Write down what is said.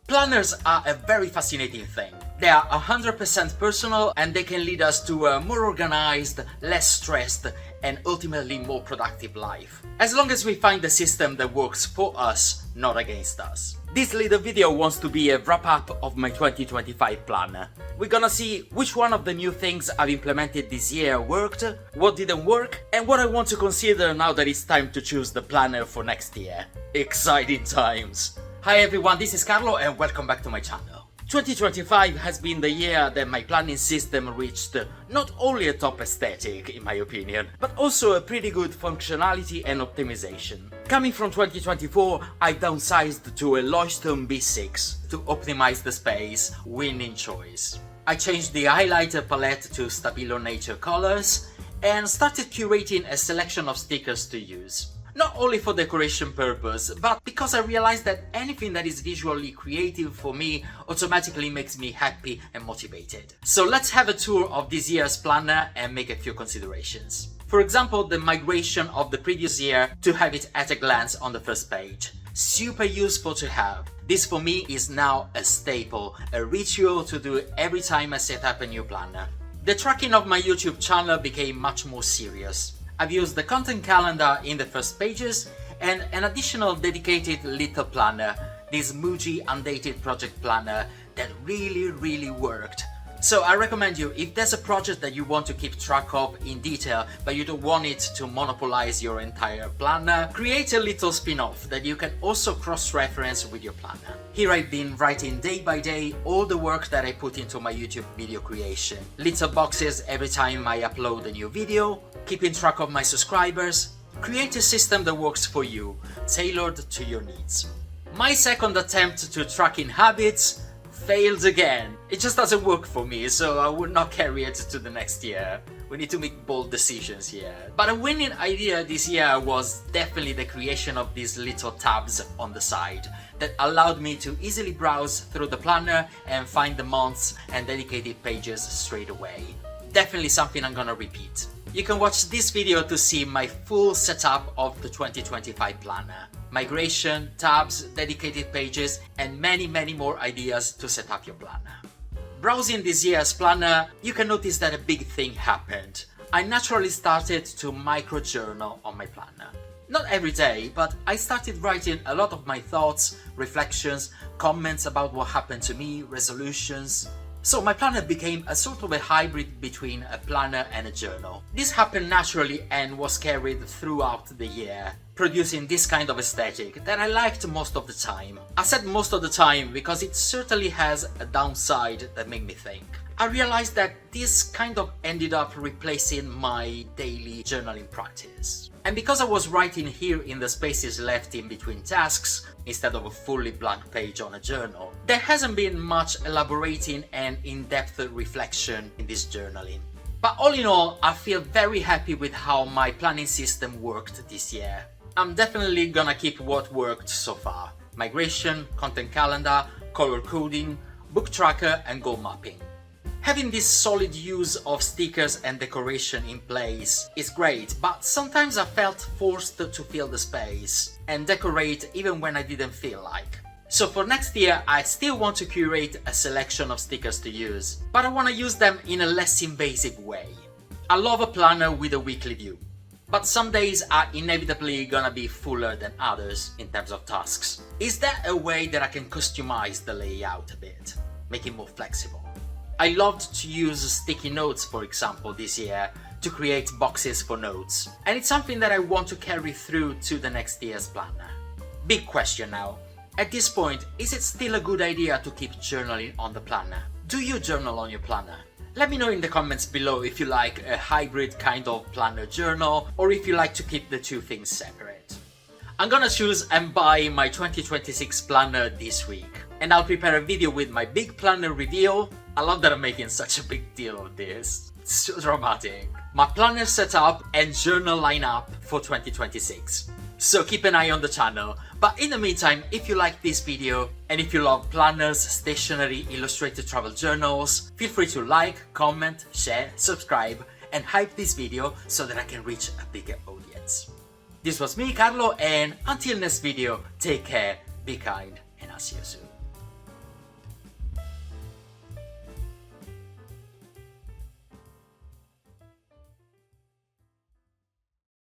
Planners are a very fascinating thing. They are 100% personal and they can lead us to a more organized, less stressed and ultimately more productive life. As long as we find a system that works for us, not against us. This little video wants to be a wrap-up of my 2025 planner. We're gonna see which one of the new things I've implemented this year worked, what didn't work, and what I want to consider now that it's time to choose the planner for next year. Exciting times! Hi everyone, this is Carlo and welcome back to my channel. 2025 has been the year that my planning system reached not only a top aesthetic, in my opinion, but also a pretty good functionality and optimization. Coming from 2024, I downsized to a Leuchtturm B6 to optimize the space, winning choice. I changed the highlighter palette to Stabilo Nature colors and started curating a selection of stickers to use. Not only for decoration purpose, but because I realized that anything that is visually creative for me automatically makes me happy and motivated. So let's have a tour of this year's planner and make a few considerations. For example, the migration of the previous year to have it at a glance on the first page. Super useful to have. This for me is now a staple, a ritual to do every time I set up a new planner. The tracking of my YouTube channel became much more serious. I've used the content calendar in the first pages and an additional dedicated little planner, this Muji undated project planner that really worked. So I recommend you, if there's a project that you want to keep track of in detail but you don't want it to monopolize your entire planner, create a little spin-off that you can also cross-reference with your planner. Here I've been writing day by day all the work that I put into my YouTube video creation. Little boxes every time I upload a new video, keeping track of my subscribers. Create a system that works for you, tailored to your needs. My second attempt to tracking habits failed again. It just doesn't work for me, so I would not carry it to the next year. We need to make bold decisions here. But a winning idea this year was definitely the creation of these little tabs on the side that allowed me to easily browse through the planner and find the months and dedicated pages straight away. Definitely something I'm gonna repeat. You can watch this video to see my full setup of the 2025 planner. Migration, tabs, dedicated pages, and many more ideas to set up your planner. Browsing this year's planner, you can notice that a big thing happened. I naturally started to micro-journal on my planner. Not every day, but I started writing a lot of my thoughts, reflections, comments about what happened to me, resolutions. So my planner became a sort of a hybrid between a planner and a journal. This happened naturally and was carried throughout the year, producing this kind of aesthetic that I liked most of the time. I said most of the time because it certainly has a downside that made me think. I realized that this kind of ended up replacing my daily journaling practice. And because I was writing here in the spaces left in between tasks, instead of a fully blank page on a journal, there hasn't been much elaborating and in-depth reflection in this journaling. But all in all, I feel very happy with how my planning system worked this year. I'm definitely gonna keep what worked so far. Migration, content calendar, color coding, book tracker and goal mapping. Having this solid use of stickers and decoration in place is great, but sometimes I felt forced to fill the space and decorate even when I didn't feel like. So for next year, I still want to curate a selection of stickers to use, but I want to use them in a less invasive way. I love a planner with a weekly view, but some days are inevitably gonna be fuller than others in terms of tasks. Is there a way that I can customize the layout a bit, make it more flexible? I loved to use sticky notes, for example, this year to create boxes for notes, and it's something that I want to carry through to the next year's planner. Big question now. At this point, is it still a good idea to keep journaling on the planner? Do you journal on your planner? Let me know in the comments below if you like a hybrid kind of planner journal or if you like to keep the two things separate. I'm gonna choose and buy my 2026 planner this week, and I'll prepare a video with my big planner reveal. I love that I'm making such a big deal of this. It's so dramatic. My planner setup and journal lineup for 2026. So keep an eye on the channel. But in the meantime, if you like this video and if you love planners, stationery, illustrated travel journals, feel free to like, comment, share, subscribe and hype this video so that I can reach a bigger audience. This was me, Carlo, and until next video, take care, be kind, and I'll see you soon.